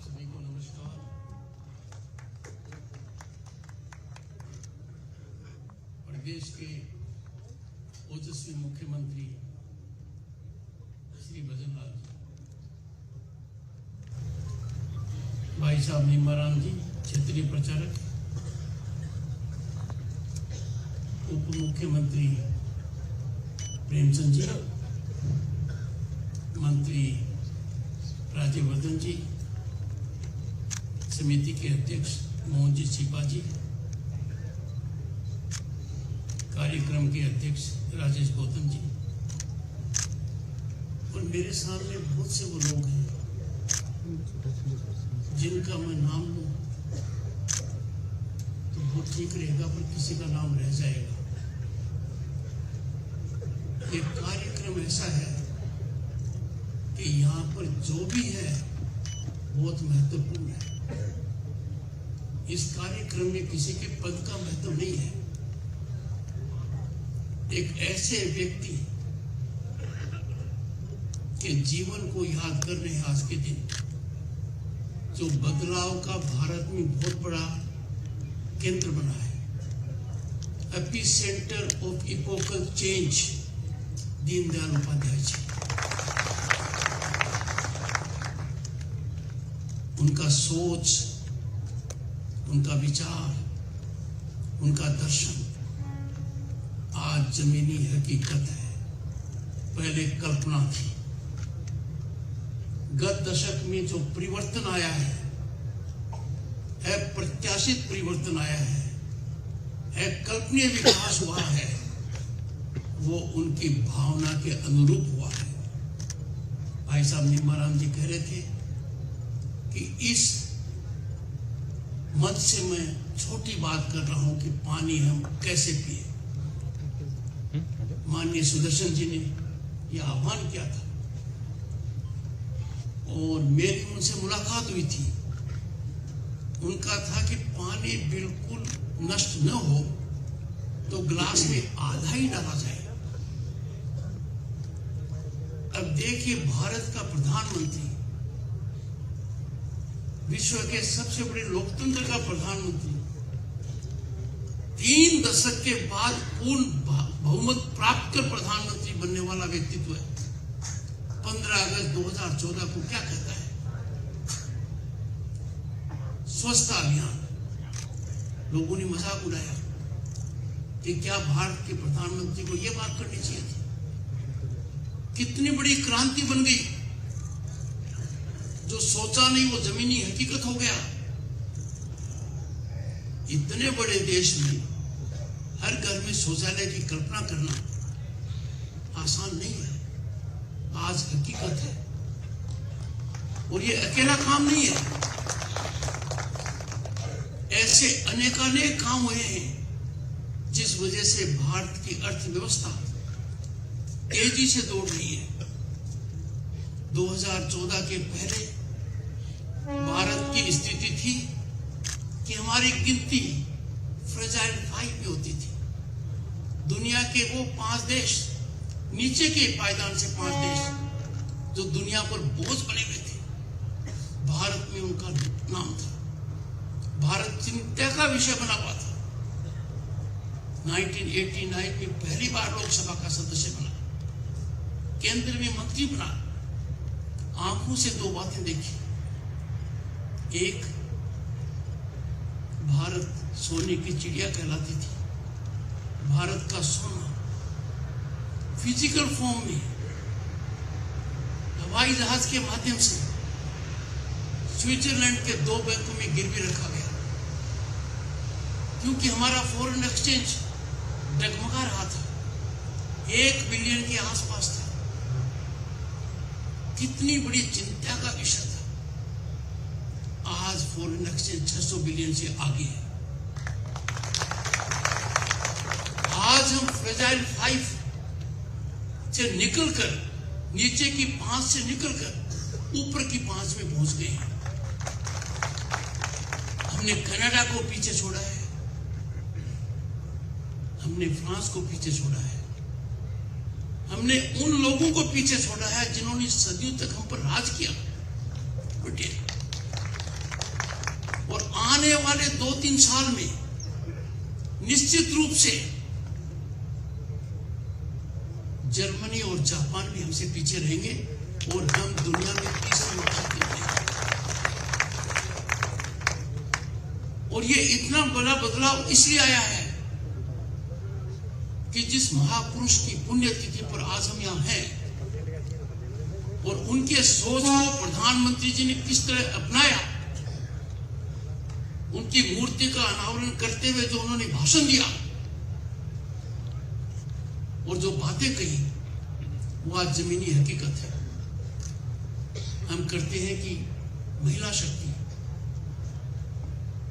आप सभी को नमस्कार। प्रदेश के ओजस्वी मुख्यमंत्री श्री भजनलाल जी, भाई साहब नीमाराम जी क्षेत्रीय प्रचारक, उप मुख्यमंत्री प्रेमचंद जी, मंत्री राज्यवर्धन जी, समिति के अध्यक्ष मोहन जी छिपा जी, कार्यक्रम के अध्यक्ष राजेश गौतम जी, और मेरे सामने बहुत से वो लोग हैं जिनका मैं नाम लूं तो बहुत ठीक रहेगा, पर किसी का नाम रह जाएगा। ये कार्यक्रम ऐसा है कि यहाँ पर जो भी है बहुत महत्वपूर्ण है। इस कार्यक्रम में किसी के पद का महत्व नहीं है। एक ऐसे व्यक्ति के जीवन को याद कर रहे हैं आज के दिन, जो बदलाव का भारत में बहुत बड़ा केंद्र बना है, epicentre of epochal change, Deendayal Upadhyay ji. उनका सोच, उनका विचार, उनका दर्शन आज जमीनी हकीकत है, पहले कल्पना थी। गत दशक में जो परिवर्तन आया है, अप्रत्याशित परिवर्तन आया है, कल्पनीय विकास हुआ है, वो उनकी भावना के अनुरूप हुआ है। भाई साहब नीमाराम जी कह रहे थे कि इस मंच से मैं छोटी बात कर रहा हूं कि पानी हम कैसे पिए। माननीय सुदर्शन जी ने यह आह्वान किया था और मेरी उनसे मुलाकात हुई थी। उनका था कि पानी बिल्कुल नष्ट न हो तो गिलास में आधा ही डाला जाए। अब देखिए, भारत का प्रधानमंत्री, विश्व के सबसे बड़े लोकतंत्र का प्रधानमंत्री, 3 दशक के बाद पूर्ण बहुमत प्राप्त कर प्रधानमंत्री बनने वाला व्यक्तित्व है। 15 अगस्त 2014 को क्या कहता है? स्वच्छता अभियान। लोगों ने मजाक उड़ाया कि क्या भारत के प्रधानमंत्री को यह बात करनी चाहिए थी? कितनी बड़ी क्रांति बन गई। जो सोचा नहीं वो जमीनी हकीकत हो गया। इतने बड़े देश में हर घर में शौचालय की कल्पना करना आसान नहीं है, आज हकीकत है। और ये अकेला काम नहीं है, ऐसे अनेकानेक काम हुए हैं जिस वजह से भारत की अर्थव्यवस्था तेजी से दौड़ रही है। 2014 के पहले भारत की स्थिति थी कि हमारी गिनती फ्रेजाइल 5 में होती थी। दुनिया के वो 5 देश, नीचे के पायदान से 5 देश जो दुनिया पर बोझ बने हुए थे, भारत में उनका नाम था। भारत चिंता का विषय बना हुआ था। 1989 में पहली बार लोकसभा का सदस्य बना, केंद्र में मंत्री बना। आंखों से 2 बातें देखी। एक, भारत सोने की चिड़िया कहलाती थी। भारत का सोना फिजिकल फॉर्म में हवाई जहाज के माध्यम से स्विट्जरलैंड के 2 बैंकों में गिरवी रखा गया, क्योंकि हमारा फॉरेन एक्सचेंज डगमगा रहा था, 1 बिलियन के आसपास था। कितनी बड़ी चिंता का विषय था। आज फॉरेन एक्सचेंज 600 बिलियन से आगे है। आज हम फ्रेजाइल 5 से निकलकर, नीचे की 5 से निकलकर ऊपर की 5 में पहुंच गए हैं। हमने कनाडा को पीछे छोड़ा है, हमने फ्रांस को पीछे छोड़ा है, हमने उन लोगों को पीछे छोड़ा है जिन्होंने सदियों तक हम पर राज किया। ब्रिटेन, आने वाले 2-3 साल में निश्चित रूप से जर्मनी और जापान भी हमसे पीछे रहेंगे और हम दुनिया में तीसरा नंबर देंगे। और ये इतना बड़ा बदलाव इसलिए आया है कि जिस महापुरुष की पुण्यतिथि पर आज हम यहाँ हैं और उनके सोच को प्रधानमंत्री जी ने किस तरह अपनाया, उनकी मूर्ति का अनावरण करते हुए जो उन्होंने भाषण दिया और जो बातें कही, वो आज जमीनी हकीकत है। हम करते हैं कि महिला शक्ति,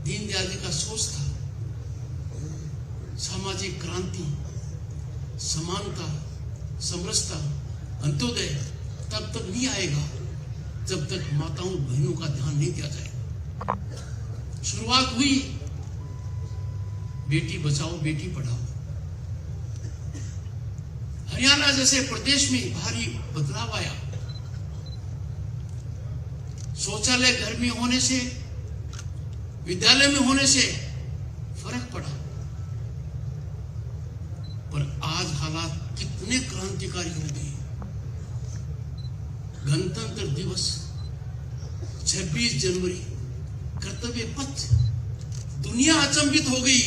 दीनदयाल जी का सोच था, सामाजिक क्रांति, समानता, समरसता, अंत्योदय तब तक नहीं आएगा जब तक माताओं बहनों का ध्यान नहीं दिया जाएगा। शुरुआत हुई बेटी बचाओ बेटी पढ़ाओ। हरियाणा जैसे प्रदेश में भारी बदलाव आया। शौचालय घर में होने से, विद्यालय में होने से फर्क पड़ा, पर आज हालात कितने क्रांतिकारी हो गए। गणतंत्र दिवस, 26 जनवरी, कर्तव्य पथ, दुनिया अचंभित हो गई।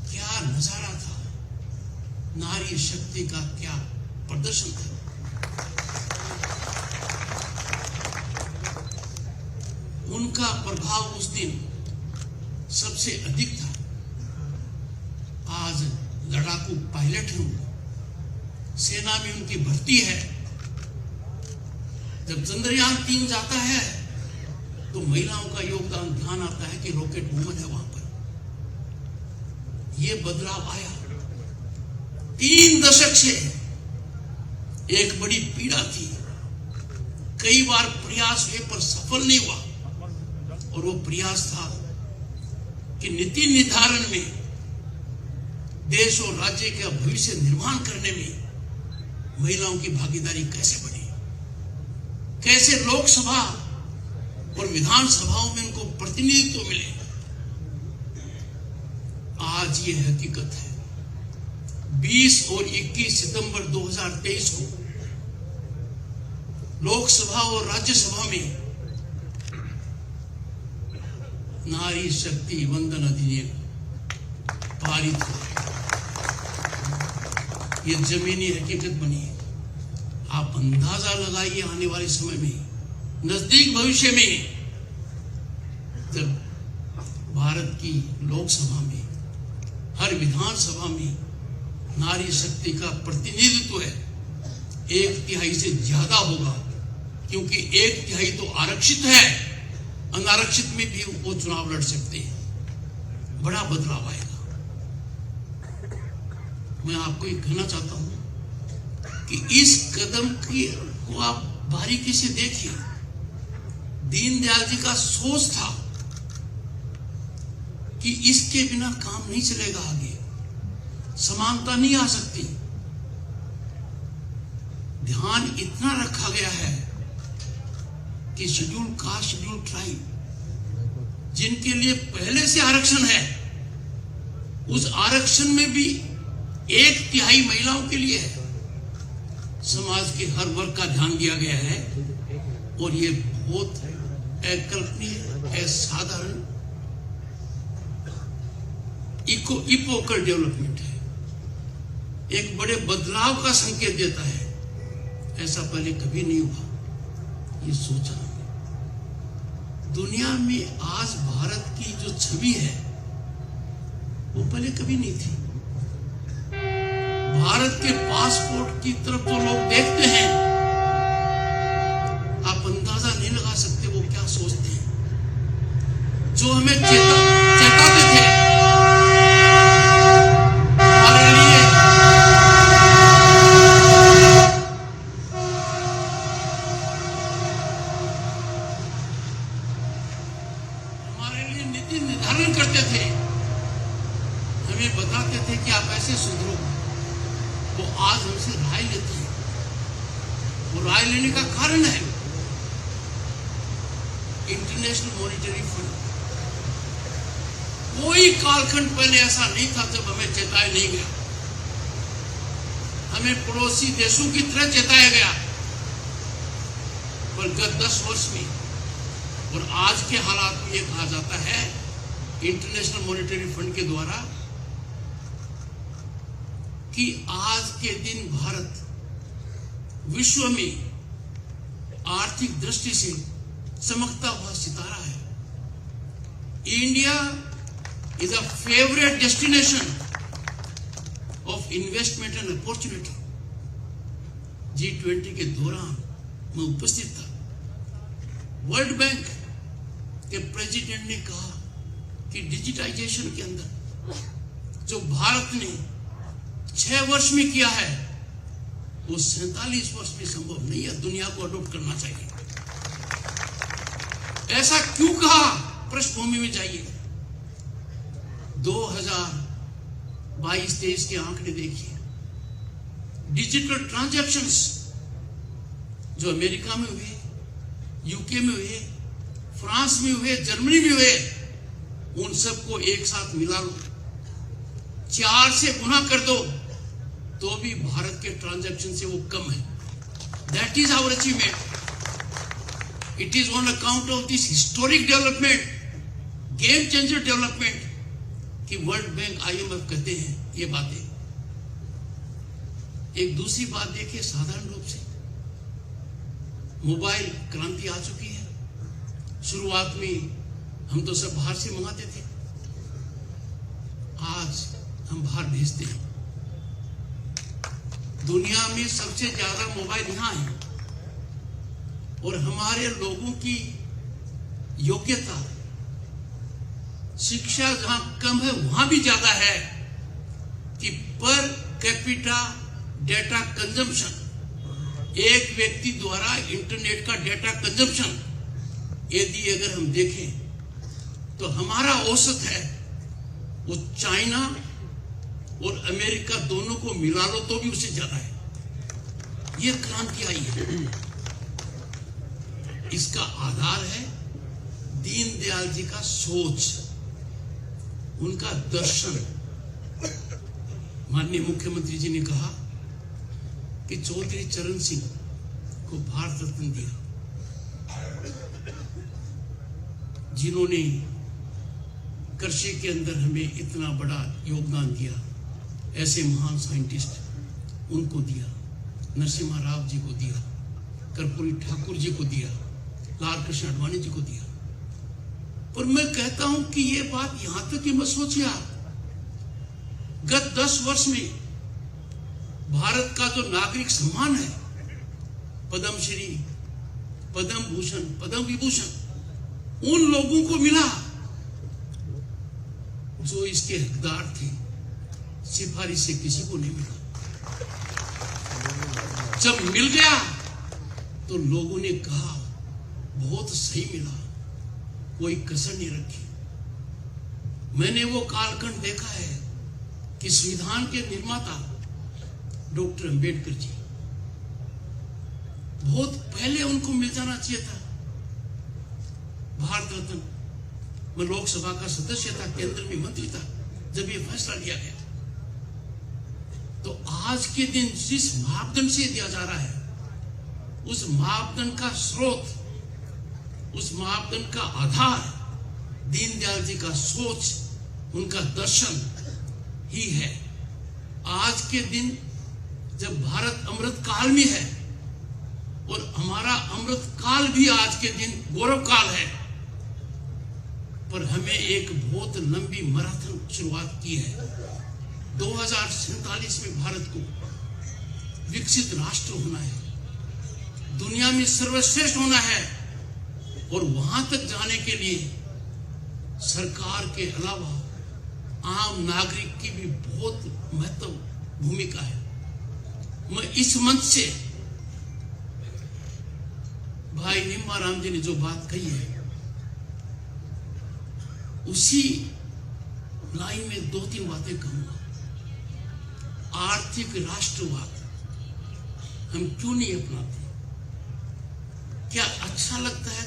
क्या नजारा था, नारी शक्ति का क्या प्रदर्शन था। उनका प्रभाव उस दिन सबसे अधिक था। आज लड़ाकू पायलट हूं, सेना में उनकी भर्ती है। जब चंद्रयान 3 जाता है तो महिलाओं का योगदान ध्यान आता है कि रॉकेट वुमन है वहां पर। यह बदलाव आया। 3 दशक से एक बड़ी पीड़ा थी। कई बार प्रयास हुए पर सफल नहीं हुआ, और वो प्रयास था कि नीति निर्धारण में, देश और राज्य का भविष्य निर्माण करने में महिलाओं की भागीदारी कैसे बढ़े, कैसे लोकसभा और विधानसभाओं में उनको प्रतिनिधित्व मिले। आज ये हकीकत है। 20 और 21 सितंबर 2023 को लोकसभा और राज्यसभा में नारी शक्ति वंदन अधिनियम पारित हो। ये जमीनी हकीकत बनी। आप अंदाजा लगाइए आने वाले समय में, नजदीक भविष्य में, जब भारत की लोकसभा में, हर विधानसभा में नारी शक्ति का प्रतिनिधित्व है 1/3 से ज्यादा होगा, क्योंकि 1/3 तो आरक्षित है, अनारक्षित में भी वो चुनाव लड़ सकते हैं। बड़ा बदलाव आएगा। मैं आपको ये कहना चाहता हूं कि इस कदम को आप बारीकी से देखिए। दीनदयाल जी का सोच था कि इसके बिना काम नहीं चलेगा, आगे समानता नहीं आ सकती। ध्यान इतना रखा गया है कि शेड्यूल कास्ट, शेड्यूल ट्राइब, जिनके लिए पहले से आरक्षण है, उस आरक्षण में भी 1/3 महिलाओं के लिए है। समाज के हर वर्ग का ध्यान दिया गया है, और ये बहुत अकल्पनीय, असाधारण, इपोकल डेवलपमेंट है। एक बड़े बदलाव का संकेत देता है। ऐसा पहले कभी नहीं हुआ। ये सोचा दुनिया में आज भारत की जो छवि है वो पहले कभी नहीं थी। भारत के पासपोर्ट की तरफ तो लोग देखते हैं, आप अंदाजा नहीं लगा सकते वो क्या सोचते हैं। जो हमें चेताते थे हमारे लिए, नीति निर्धारण करते थे, हमें बताते थे कि आप ऐसे सुधरो, वो आज हमसे राय लेते हैं। वो राय लेने का कारण है इंटरनेशनल मॉनिटरी फंड, कोई कालखंड पहले ऐसा नहीं था जब हमें चेताया नहीं गया। हमें पड़ोसी देशों की तरह चेताया गया। पर गत 10 वर्ष में और आज के हालात में यह कहा जाता है इंटरनेशनल मॉनेटरी फंड के द्वारा कि आज के दिन भारत विश्व में आर्थिक दृष्टि से चमकता हुआ सितारा है। India is a favorite destination of investment and opportunity। G20 के दौरान मैं उपस्थित था। वर्ल्ड बैंक के प्रेसिडेंट ने कहा कि डिजिटाइजेशन के अंदर जो भारत ने 6 वर्ष में किया है वो 47 वर्ष में संभव नहीं है। दुनिया को अडॉप्ट करना चाहिए। ऐसा क्यों कहा? पृष्ठभूमि में जाइए। 2022-23 के आंकड़े देखिए। डिजिटल ट्रांजैक्शंस जो अमेरिका में हुए, यूके में हुए, फ्रांस में हुए, जर्मनी में हुए, उन सबको एक साथ मिला लो, 4 से गुना कर दो तो भी भारत के ट्रांजैक्शन से वो कम है। That is our achievement. It is on account of this historic development, game changer development कि वर्ल्ड बैंक, IMF कहते हैं ये बातें। एक दूसरी बात देखिए, साधारण रूप से मोबाइल क्रांति आ चुकी है। शुरुआत में हम तो सब बाहर से मंगाते थे, आज हम बाहर भेजते हैं। दुनिया में सबसे ज्यादा मोबाइल यहां है और हमारे लोगों की योग्यता, शिक्षा जहां कम है वहां भी ज्यादा है कि पर कैपिटा डेटा कंजम्पशन, एक व्यक्ति द्वारा इंटरनेट का डेटा कंजम्पशन यदि अगर हम देखें तो हमारा औसत है वो चाइना और अमेरिका दोनों को मिला लो तो भी उससे ज्यादा है। ये क्रांति आई है। इसका आधार है दीनदयाल जी का सोच, उनका दर्शन। माननीय मुख्यमंत्री जी ने कहा कि चौधरी चरण सिंह को भारत रत्न दिया, जिन्होंने कृषि के अंदर हमें इतना बड़ा योगदान दिया। ऐसे महान साइंटिस्ट उनको दिया, नरसिम्हा राव जी को दिया, कर्पूरी ठाकुर जी को दिया, लाल कृष्ण आडवाणी जी को दिया। पर मैं कहता हूं कि ये बात यहां तक कि मत सोचिए आप। गत 10 वर्ष में भारत का जो नागरिक सम्मान है, पद्मश्री, पद्म भूषण, पद्म विभूषण, उन लोगों को मिला जो इसके हकदार थे। सिफारिश से किसी को नहीं मिला। जब मिल गया तो लोगों ने कहा बहुत सही मिला, कोई कसर नहीं रखी। मैंने वो कालखंड देखा है कि संविधान के निर्माता डॉक्टर अंबेडकर जी, बहुत पहले उनको मिल जाना चाहिए था भारत रत्न। मैं लोकसभा का सदस्य था, केंद्र में मंत्री था जब ये फैसला लिया गया। तो आज के दिन जिस मापदंड से दिया जा रहा है, उस मापदंड का स्रोत, उस मापदंड का आधार दीनदयाल जी का सोच, उनका दर्शन ही है। आज के दिन जब भारत अमृत काल में है और हमारा अमृत काल भी आज के दिन गौरव काल है, पर हमें एक बहुत लंबी मैराथन शुरुआत की है। 2047 में भारत को विकसित राष्ट्र होना है, दुनिया में सर्वश्रेष्ठ होना है। और वहां तक जाने के लिए सरकार के अलावा आम नागरिक की भी बहुत महत्वपूर्ण भूमिका है। मैं इस मंच से भाई निम्बाराम जी ने जो बात कही है, उसी लाइन में 2-3 बातें कहूंगा। आर्थिक राष्ट्रवाद हम क्यों नहीं अपनाते? क्या अच्छा लगता है